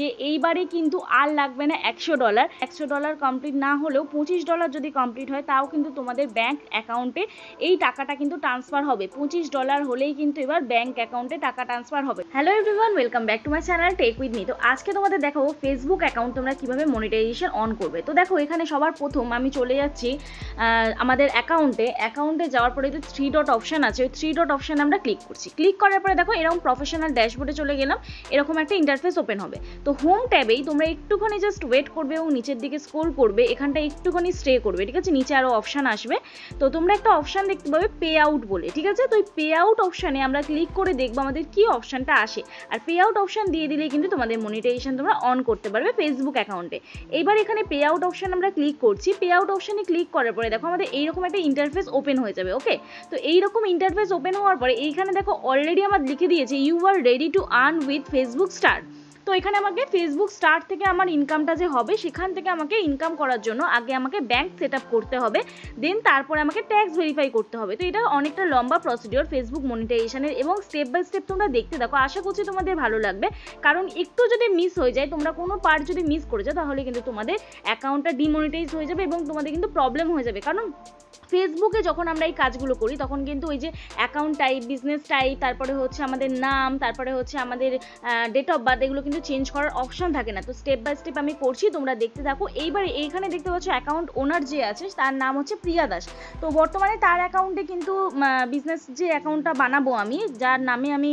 যে এইবারে কিন্তু আর লাগবে না $100। $100 কমপ্লিট না হলেও $25 যদি কমপ্লিট হয় তাও কিন্তু তোমাদের ব্যাংক অ্যাকাউন্টে এই টাকাটা কিন্তু ট্রান্সফার হবে। $25 হলেই কিন্তু এবার ব্যাংক অ্যাকাউন্টে টাকা ট্রান্সফার হবে। Hello everyone, welcome back to my channel tech with me. তো আজকে তোমাদের দেখাবো ফেসবুক অ্যাকাউন্ট তোমরা কিভাবে মনিটাইজেশন অন করবে। তো দেখো এখানে সবার প্রথম আমি চলে যাচ্ছি আমাদের অ্যাকাউন্টে যাওয়ার পরে যে 3 ডট অপশান আছে, ওই 3 ডট অপশানে আমরা ক্লিক করছি। ক্লিক করার পরে দেখো এরকম প্রফেশনাল ড্যাশবোর্ডে চলে গেলাম, এরকম একটা ইন্টারফেস ওপেন হবে। তো হোম ট্যাবেই তোমরা একটুখানি জাস্ট ওয়েট করবে এবং নিচের দিকে স্ক্রল করবে, এখানটা একটুখানি স্টে করবে, ঠিক আছে। নিচে আরও অপশান আসবে, তো তোমরা একটা অপশান দেখতে পাবে পে আউট বলে, ঠিক আছে। তো ওই পে আউট অপশানে আমরা ক্লিক করে দেখবো আমাদের কি অপশানটা আসে, আর পে আউট অপশান দিয়ে দিলেই কিন্তু তোমাদের মনিটাইজেশন তোমরা অন করতে পারবে ফেসবুক অ্যাকাউন্টে। এইবার এখানে পে আউট অপশান আমরা ক্লিক করছি। পে আউট অপশানে ক্লিক করার পরে দেখো আমাদের এইরকম একটা ইন্টারফেস ওপেন হয়ে যাবে। ওকে, তো এইরকম ইন্টারফেস ওপেন হওয়ার পরে এইখানে দেখো অলরেডি আমার লিখে দিয়েছে you are ready to earn with Facebook star. তো এখানে আমাকে ফেসবুক স্টার থেকে আমার ইনকামটা যে হবে সেখান থেকে আমাকে ইনকাম করার জন্য আগে আমাকে ব্যাংক সেট আপ করতে হবে, দেন তারপরে আমাকে ট্যাক্স ভেরিফাই করতে হবে। তো এটা অনেকটা লম্বা প্রসিডিওর ফেসবুক মনিটাইজেশনের, এবং স্টেপ বাই স্টেপ তোমরা দেখতে থাকো, আশা করছি তোমাদের ভালো লাগবে। কারণ একটু যদি মিস হয়ে যায়, তোমরা কোনো পার্ট যদি মিস করে যাও, তাহলে কিন্তু তোমাদের অ্যাকাউন্টটা ডিমনিটাইজ হয়ে যাবে এবং তোমাদের কিন্তু প্রবলেম হয়ে যাবে। কারণ ফেসবুকে যখন আমরা এই কাজগুলো করি তখন কিন্তু ওই যে অ্যাকাউন্ট টাইপ, বিজনেস টাইপ, তারপরে হচ্ছে আমাদের নাম, তারপরে হচ্ছে আমাদের ডেট অফ বার্থ, এগুলো কিন্তু চেঞ্জ করার অপশন থাকে না। তো স্টেপ বাই স্টেপ আমি করছি, তোমরা দেখতে থাকো। এইবারে এইখানে দেখতে পাচ্ছ অ্যাকাউন্ট ওনার যে আছে তার নাম হচ্ছে প্রিয়া দাস। তো বর্তমানে তার অ্যাকাউন্টে কিন্তু বিজনেস যে অ্যাকাউন্টটা বানাবো আমি, যার নামে আমি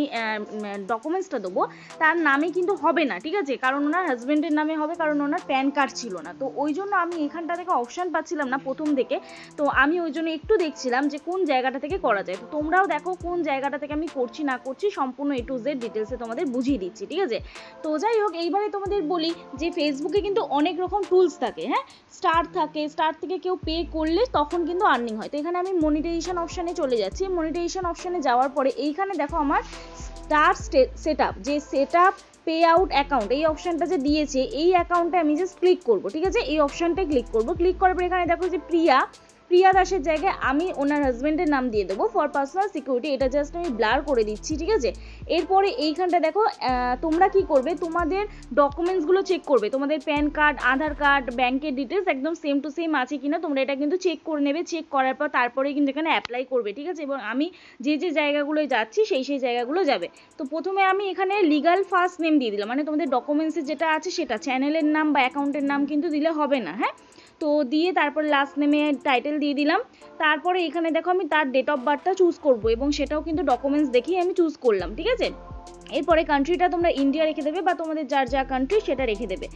ডকুমেন্টসটা দেবো, তার নামে কিন্তু হবে না, ঠিক আছে। কারণ ওনার হাজব্যান্ডের নামে হবে, কারণ ওনার প্যান কার্ড ছিল না। তো ওই জন্য আমি এখানটা থেকে অপশান পাচ্ছিলাম না প্রথম থেকে। তো আমি ওই জন্য একটু দেখছিলাম যে কোন জায়গাটা থেকে করা যায়। তো তোমরাও দেখো কোন জায়গাটা থেকে আমি করছি না করছি, সম্পূর্ণ A to Z ডিটেলসে তোমাদের বুঝিয়ে দিচ্ছি, ঠিক আছে। তো যাই হোক, এইবারে তোমাদের বলি যে ফেসবুকে কিন্তু অনেক রকম টুলস থাকে, হ্যাঁ। স্টার থাকে, স্টার থেকে কেউ পে করলে তখন কিন্তু আর্নিং হয়। তো এখানে আমি মনিটাইজেশন অপশানে চলে যাচ্ছি। মনিটাইজেশন অপশানে যাওয়ার পরে এইখানে দেখো আমার স্টার সেট আপ, যে set up pay out account, এই অপশানটা যে দিয়েছে, এই অ্যাকাউন্টে আমি জাস্ট ক্লিক করবো, ঠিক আছে। এই অপশানটায় ক্লিক করবো। ক্লিক করার পরে এখানে দেখো যে প্রিয়া দাসের জায়গায় আমি ওনার হাজব্যান্ডের নাম দিয়ে দেবো ফর পার্সোনাল সিকিউরিটি, এটা জাস্ট আমি ব্লার করে দিচ্ছি, ঠিক আছে। এরপরে এইখানটা দেখো তোমরা কি করবে, তোমাদের ডকুমেন্টসগুলো চেক করবে, তোমাদের প্যান কার্ড, আধার কার্ড, ব্যাংকের ডিটেলস একদম সেম টু সেম আছে কিনা তোমরা এটা কিন্তু চেক করে নেবে। চেক করার পর তারপরে কিন্তু এখানে অ্যাপ্লাই করবে, ঠিক আছে। এবং আমি যে জায়গাগুলোয় যাচ্ছি সেই জায়গাগুলো যাবে। তো প্রথমে আমি এখানে লিগাল ফার্স্ট নেম দিয়ে দিলাম, মানে তোমাদের ডকুমেন্টসে যেটা আছে সেটা, চ্যানেলের নাম বা অ্যাকাউন্টের নাম কিন্তু দিলে হবে না, হ্যাঁ। তো দিয়ে তারপরে লাস্ট নেমে টাইটেল দিয়ে দিলাম। তারপরে এখানে দেখো আমি তার ডেট অফ বার্থটা চুজ করবো, এবং সেটাও কিন্তু ডকুমেন্টস দেখেই আমি চুজ করলাম, ঠিক আছে। এরপরে কান্ট্রিটা তোমরা ইন্ডিয়া রেখে দেবে, বা তোমাদের যার যা কান্ট্রি সেটা রেখে দেবে।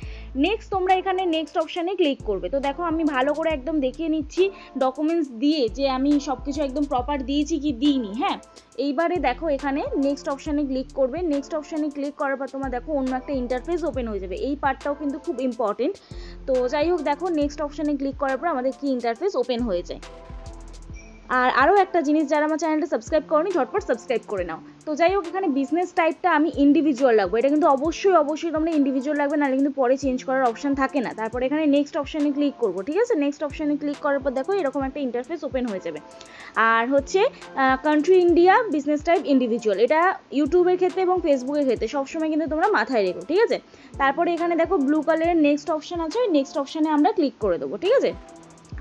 নেক্সট তোমরা এখানে নেক্সট অপশানে ক্লিক করবে। তো দেখো আমি ভালো করে একদম দেখিয়ে নিচ্ছি ডকুমেন্টস দিয়ে যে আমি সব কিছু একদম প্রপার দিয়েছি কি দিইনি, হ্যাঁ। এইবারে দেখো এখানে নেক্সট অপশানে ক্লিক করবে। নেক্সট অপশানে ক্লিক করার পর তোমার দেখো অন্য একটা ইন্টারফেস ওপেন হয়ে যাবে। এই পার্টটাও কিন্তু খুব ইম্পর্টেন্ট। তো যাই হোক, দেখো নেক্সট অপশানে ক্লিক করার পর আমাদের কি ইন্টারফেস ওপেন হয়ে যায়। আর আরও একটা জিনিস, যারা আমার চ্যানেলটা সাবস্ক্রাইব করোনি ঝটপট সাবস্ক্রাইব করে নাও। তো যাই হোক, এখানে বিজনেস টাইপটা আমি ইন্ডিভিজুয়াল রাখবো, এটা কিন্তু অবশ্যই তোমরা ইন্ডিভিজুয়াল রাখবে, নাহলে কিন্তু পরে চেঞ্জ করার অপশান থাকে না। তারপরে এখানে নেক্সট অপশানে ক্লিক করবো, ঠিক আছে। নেক্সট অপশানে ক্লিক করার পর দেখো এরকম একটা ইন্টারফেস ওপেন হয়ে যাবে। আর হচ্ছে country India, business type individual, এটা ইউটিউবের ক্ষেত্রে এবং ফেসবুকের ক্ষেত্রে সবসময় কিন্তু তোমরা মাথায় রেখো, ঠিক আছে। তারপরে এখানে দেখো ব্লু কালারের নেক্সট অপশান আছে, ওই নেক্সট অপশানে আমরা ক্লিক করে দেবো, ঠিক আছে।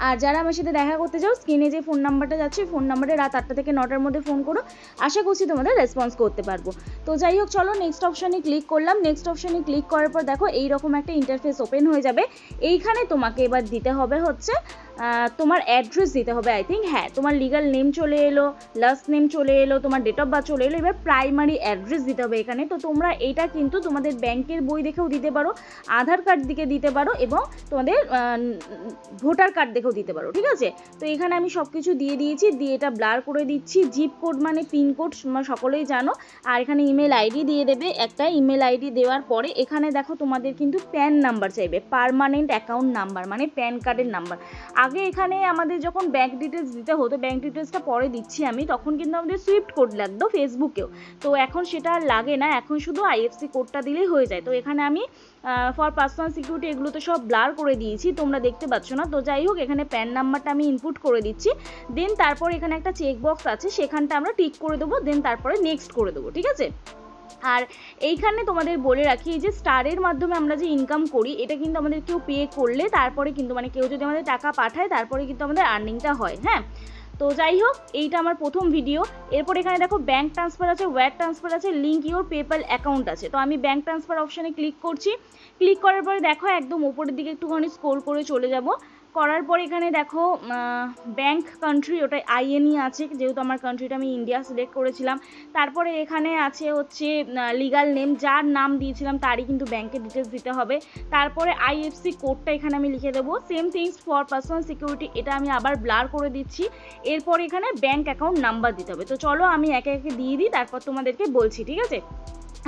আর যারা আমার সাথে দেখা করতে চাও, স্ক্রিনে যে ফোন নাম্বারটা যাচ্ছে, ফোন নাম্বারে রাত 8টা থেকে 9টার মধ্যে ফোন করো, আশা করছি তোমাদের রেসপন্স করতে পারবো। তো যাই হোক, চলো নেক্সট অপশানে ক্লিক করলাম। নেক্সট অপশানে ক্লিক করার পর দেখো এইরকম একটা ইন্টারফেস ওপেন হয়ে যাবে। এইখানে তোমাকে এবার দিতে হবে হচ্ছে তোমার অ্যাড্রেস দিতে হবে, আই থিঙ্ক, হ্যাঁ। তোমার লিগাল নেম চলে এলো, লাস্ট নেম চলে এলো, তোমার ডেট অফ বার্থ চলে এলো, এবার প্রাইমারি অ্যাড্রেস দিতে হবে এখানে। তো তোমরা এটা কিন্তু তোমাদের ব্যাংকের বই দেখেও দিতে পারো, আধার কার্ড দিকে দিতে পারো, এবং তোমাদের ভোটার কার্ড দেখেও দিতে পারো, ঠিক আছে। তো এখানে আমি সব কিছু দিয়ে দিয়েছি, দিয়ে এটা ব্লার করে দিচ্ছি। জিপ কোড মানে পিনকোড তোমরা সকলেই জানো। আর এখানে ইমেল আইডি দিয়ে দেবে একটা। ইমেল আইডি দেওয়ার পরে এখানে দেখো তোমাদের কিন্তু প্যান নাম্বার চাইবে, পার্মানেন্ট অ্যাকাউন্ট নাম্বার, মানে প্যান কার্ডের নাম্বার। আগে এখানে আমাদের যখন ব্যাংক ডিটেলস দিতে হতো, ব্যাংক ডিটেলসটা পরে দিচ্ছি আমি, তখন কিন্তু আমাদের সুইফট কোড লাগতো ফেসবুকেও। তো এখন সেটা আর লাগে না, এখন শুধু আইএফসি কোডটা দিলেই হয়ে যায়। তো এখানে আমি ফর পার্সোনাল সিকিউরিটি এগুলো তো সব ব্লার করে দিয়েছি, তোমরা দেখতে পাচ্ছ না। তো যাই হোক, এখানে প্যান নাম্বারটা আমি ইনপুট করে দিচ্ছি। দেন তারপর এখানে একটা চেক বক্স আছে, সেখানটা আমরা টিক করে দেবো, দেন তারপরে নেক্সট করে দেবো, ঠিক আছে। আর এইখানে তোমাদের বলে রাখি, এই যে স্টারের মাধ্যমে আমরা যে ইনকাম করি, এটা কিন্তু আমাদের কেউ পে করলে তারপরে কিন্তু, মানে কেউ যদি আমাদের টাকা পাঠায় তারপরে কিন্তু আমাদের আর্নিংটা হয়। হ্যাঁ, তো যাই হোক, এইটা আমার প্রথম ভিডিও। এরপর এখানে দেখো ব্যাঙ্ক ট্রান্সফার আছে, ওয়্যার ট্রান্সফার আছে, লিঙ্ক ইউর পেপ্যাল অ্যাকাউন্ট আছে। তো আমি ব্যাঙ্ক ট্রান্সফার অপশানে ক্লিক করছি। ক্লিক করার পরে দেখো একদম উপরের দিকে একটুখানি স্ক্রল করে চলে যাব। করার পর এখানে দেখো ব্যাঙ্ক কান্ট্রি, ওটা আইএনই আছে, যেহেতু আমার কান্ট্রিটা আমি ইন্ডিয়া সিলেক্ট করেছিলাম। তারপরে এখানে আছে হচ্ছে লিগাল নেম, যার নাম দিয়েছিলাম তারই কিন্তু ব্যাঙ্কের ডিটেলস দিতে হবে। তারপরে আইএফসি কোডটা এখানে আমি লিখে দেবো। Same things for personal security, এটা আমি আবার ব্লার করে দিচ্ছি। এরপর এখানে ব্যাঙ্ক অ্যাকাউন্ট নাম্বার দিতে হবে। তো চলো আমি একে একে দিয়ে দিই, তারপর তোমাদেরকে বলছি, ঠিক আছে।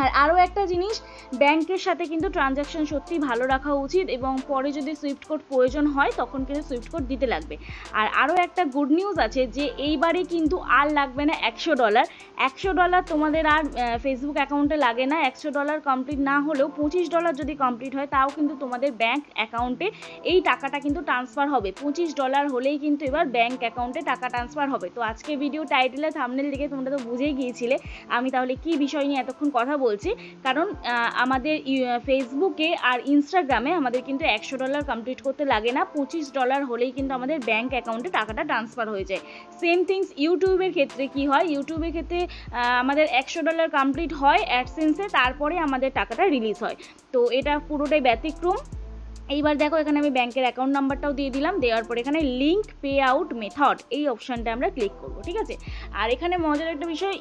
আর আরও একটা জিনিস, ব্যাংকের সাথে কিন্তু ট্রানজ্যাকশন সত্যি ভালো রাখা উচিত, এবং পরে যদি সুইফট কোড প্রয়োজন হয় তখন কিন্তু সুইফট কোড দিতে লাগবে। আর আরও একটা গুড নিউজ আছে যে এইবারে কিন্তু আর লাগবে না $100। $100 তোমাদের আর ফেসবুক অ্যাকাউন্টে লাগে না। $100 কমপ্লিট না হলেও $25 যদি কমপ্লিট হয় তাও কিন্তু তোমাদের ব্যাঙ্ক অ্যাকাউন্টে এই টাকাটা কিন্তু ট্রান্সফার হবে। $25 হলেই কিন্তু এবার ব্যাঙ্ক অ্যাকাউন্টে টাকা ট্রান্সফার হবে। তো আজকে ভিডিও টাইটেলে থাম্বনেল দেখে তোমরা তো বুঝেই গিয়েছিলে আমি তাহলে কি বিষয় নিয়ে এতক্ষণ কথা বলছি। কারণ আমাদের ফেসবুকে আর ইনস্টাগ্রামে আমাদের কিন্তু $100 কমপ্লিট করতে লাগে না, $25 হলেই কিন্তু আমাদের ব্যাঙ্ক অ্যাকাউন্টে টাকাটা ট্রান্সফার হয়ে যায়। সেম থিংস ইউটিউবের ক্ষেত্রে কি হয়, ইউটিউবের ক্ষেত্রে আমাদের $100 কমপ্লিট হয় অ্যাডসেন্সে, তারপরে আমাদের টাকাটা রিলিজ হয়। তো এটা পুরোটাই ব্যতিক্রম। এইবার দেখো এখানে আমি ব্যাংকের অ্যাকাউন্ট নাম্বারটাও দিয়ে দিলাম। দেওয়ার পর এখানে লিঙ্ক পে আউট মেথড, এই অপশানটা আমরা ক্লিক করব, ঠিক আছে। আর এখানে মজার একটা বিষয়,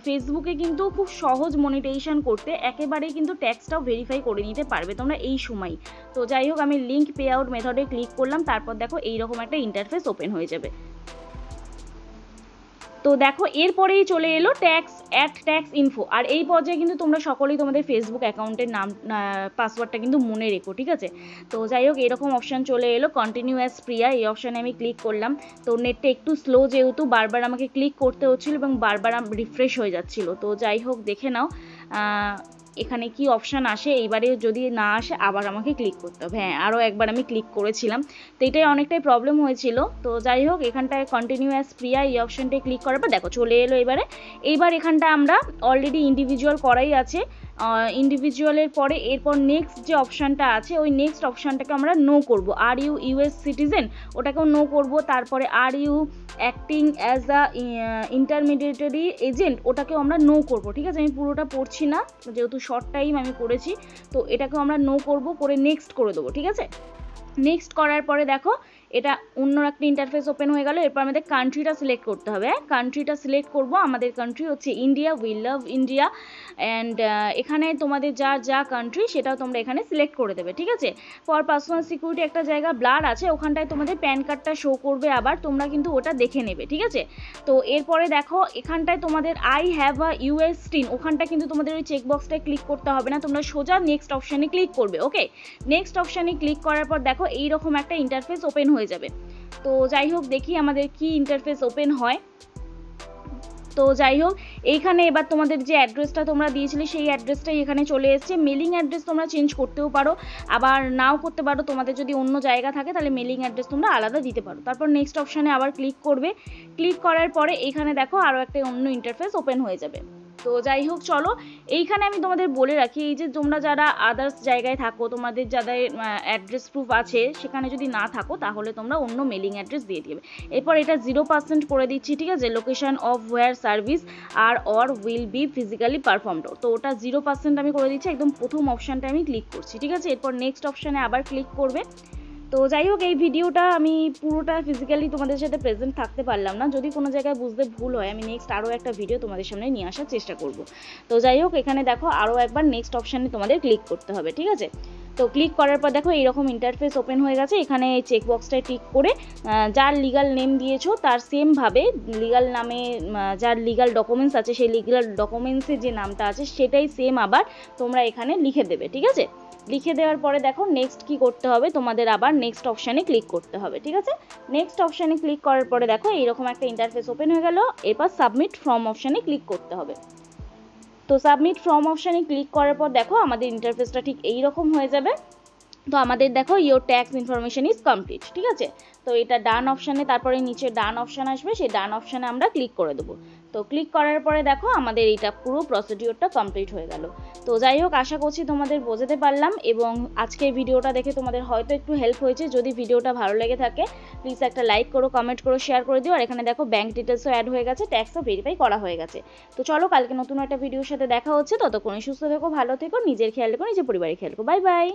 ফেসবুকে কিন্তু খুব সহজ মনিটাইজেশন করতে, একেবারেই কিন্তু ট্যাক্সটাও ভেরিফাই করে নিতে পারবে তোমরা এই সময়। তো যাই হোক, আমি লিঙ্ক পে আউট মেথডে ক্লিক করলাম। তারপর দেখো এইরকম একটা ইন্টারফেস ওপেন হয়ে যাবে। তো দেখো এরপরেই চলে এলো ট্যাক্স ইনফো। আর এই পর্যায়ে কিন্তু তোমরা সকলেই তোমাদের ফেসবুক অ্যাকাউন্টের নাম পাসওয়ার্ডটা কিন্তু মনে রেখো, ঠিক আছে। তো যাই হোক, এরকম অপশান চলে এলো কন্টিনিউ অ্যাজ প্রিয়া, এই অপশানে আমি ক্লিক করলাম। তো নেটটা একটু স্লো, যেহেতু বারবার আমাকে ক্লিক করতে হচ্ছিলো এবং বারবার রিফ্রেশ হয়ে যাচ্ছিলো। তো যাই হোক, দেখে নাও এখানে কি অপশান আসে। এইবারে যদি না আসে আবার আমাকে ক্লিক করতে হবে। হ্যাঁ, আরও একবার আমি ক্লিক করেছিলাম, তো এটাই অনেকটাই প্রবলেম হয়েছিল। তো যাই হোক, এখানটায় কন্টিনিউ অ্যাজ প্রিয়া এই অপশানটায় ক্লিক করার পর দেখো চলে এলো। এইবার এখানটা আমরা অলরেডি ইন্ডিভিজুয়াল করাই আছে। ইন্ডিভিজুয়ালের পরে এরপর নেক্সট যে অপশানটা আছে, ওই নেক্সট অপশানটাকে আমরা নো করব। আর ইউ ইউএস সিটিজেন, ওটাকেও নো করব। তারপরে are you acting as a intermediary agent, ওটাকেও আমরা নো করব, ঠিক আছে। আমি পুরোটা পড়ছি না, যেহেতু শর্ট টাইম আমি করেছি। তো এটাকেও আমরা নো করব, করে নেক্সট করে দেবো, ঠিক আছে। নেক্সট করার পরে দেখো এটা অন্য একটা ইন্টারফেস ওপেন হয়ে গেল। এরপর আমাদের কান্ট্রিটা সিলেক্ট করতে হবে। কান্ট্রিটা সিলেক্ট করব, আমাদের কান্ট্রি হচ্ছে India, we love India. And এখানে তোমাদের যা কান্ট্রি সেটাও তোমরা এখানে সিলেক্ট করে দেবে, ঠিক আছে। ফর পার্সোনাল সিকিউরিটি একটা জায়গা ব্লার আছে, ওখানটায় তোমাদের প্যান কার্ডটা শো করবে, আবার তোমরা কিন্তু ওটা দেখে নেবে, ঠিক আছে। তো এরপরে দেখো এখানটায় তোমাদের আই হ্যাভ আ ইউএস স্টিন, ওখানটা কিন্তু তোমাদের ওই চেকবক্সটায় ক্লিক করতে হবে না, তোমরা সোজা নেক্সট অপশানে ক্লিক করবে। ওকে, নেক্সট অপশানে ক্লিক করার পর দেখো এইরকম একটা ইন্টারফেস ওপেন হয়ে যাবে। তো যাই হোক, দেখি আমাদের কি ইন্টারফেস ওপেন হয়। তো যাই হোক, এইখানে এবার তোমাদের যে অ্যাড্রেসটা তোমরা দিয়েছিলে সেই অ্যাড্রেসটাই এখানে চলে এসেছে। মেলিং অ্যাড্রেস তোমরা চেঞ্জ করতেও পারো, আবার নাও করতে পারো। তোমাদের যদি অন্য জায়গা থাকে তাহলে মেলিং অ্যাড্রেস তোমরা আলাদা দিতে পারো। তারপর নেক্সট অপশানে আবার ক্লিক করবে। ক্লিক করার পরে এইখানে দেখো আরও একটা অন্য ইন্টারফেস ওপেন হয়ে যাবে। তো যাই হোক, চলো এইখানে আমি তোমাদের বলে রাখি, এই যে তোমরা যারা আদার্স জায়গায় থাকো, তোমাদের যাদের অ্যাড্রেস প্রুফ আছে সেখানে যদি না থাকো তাহলে তোমরা অন্য মেলিং অ্যাড্রেস দিয়ে দিবে। এরপর এটা 0% করে দিচ্ছি, ঠিক আছে। Location of where service are or will be physically performed, তো ওটা 0% আমি করে দিচ্ছি। একদম প্রথম অপশানটা আমি ক্লিক করছি, ঠিক আছে। এরপর নেক্সট অপশানে আবার ক্লিক করবে। তো যাই হোক, এই ভিডিওটা আমি পুরোটা ফিজিক্যালি তোমাদের সাথে প্রেজেন্ট থাকতে পারলাম না, যদি কোনো জায়গায় বুঝতে ভুল হয় আমি নেক্সট আরও একটা ভিডিও তোমাদের সামনে নিয়ে আসার চেষ্টা করব। তো যাই হোক, এখানে দেখো আরও একবার নেক্সট অপশানে তোমাদের ক্লিক করতে হবে, ঠিক আছে। তো ক্লিক করার পর দেখো এইরকম ইন্টারফেস ওপেন হয়ে গেছে। এখানে চেকবক্সটায় টিক করে যার লিগাল নেম দিয়েছো তার সেমভাবে লিগাল নামে যার লিগাল ডকুমেন্টস আছে সেই লিগাল ডকুমেন্টসে যে নামটা আছে সেটাই সেম আবার তোমরা এখানে লিখে দেবে, ঠিক আছে। লিখে দেওয়ার পরে দেখো নেক্সট কি করতে হবে, তোমাদের আবার নেক্সট অপশানে ক্লিক করতে হবে, ঠিক আছে। নেক্সট অপশানে ক্লিক করার পরে দেখো এইরকম একটা ইন্টারফেস ওপেন হয়ে গেল। এরপর সাবমিট ফর্ম অপশানে ক্লিক করতে হবে। তো সাবমিট ফর্ম অপশানে ক্লিক করার পর দেখো আমাদের ইন্টারফেসটা ঠিক এই রকম হয়ে যাবে। তো আমাদের দেখো your tax information is complete, ঠিক আছে। তো এটা ডান অপশানে, তারপরে নিচে ডান অপশান আসবে, সেই ডান অপশানে আমরা ক্লিক করে দেবো। তো ক্লিক করার পরে দেখো আমাদের এইটা পুরো প্রসিডিওরটা কমপ্লিট হয়ে গেল। তো যাই হোক, আশা করছি তোমাদের বোঝাতে পারলাম, এবং আজকের ভিডিওটা দেখে তোমাদের হয়তো একটু হেল্প হয়েছে। যদি ভিডিওটা ভালো লেগে থাকে প্লিজ একটা লাইক করো, কমেন্ট করো, শেয়ার করে দিও। আর এখানে দেখো ব্যাঙ্ক ডিটেলসও অ্যাড হয়ে গেছে, ট্যাক্সও ভেরিফাই করা হয়ে গেছে। তো চলো, কালকে নতুন একটা ভিডিওর সাথে দেখা হচ্ছে। ততক্ষণ সুস্থ থেকো, ভালো থেকো, নিজের খেয়াল রেখো, নিজের পরিবারের খেয়াল রেখো। Bye bye.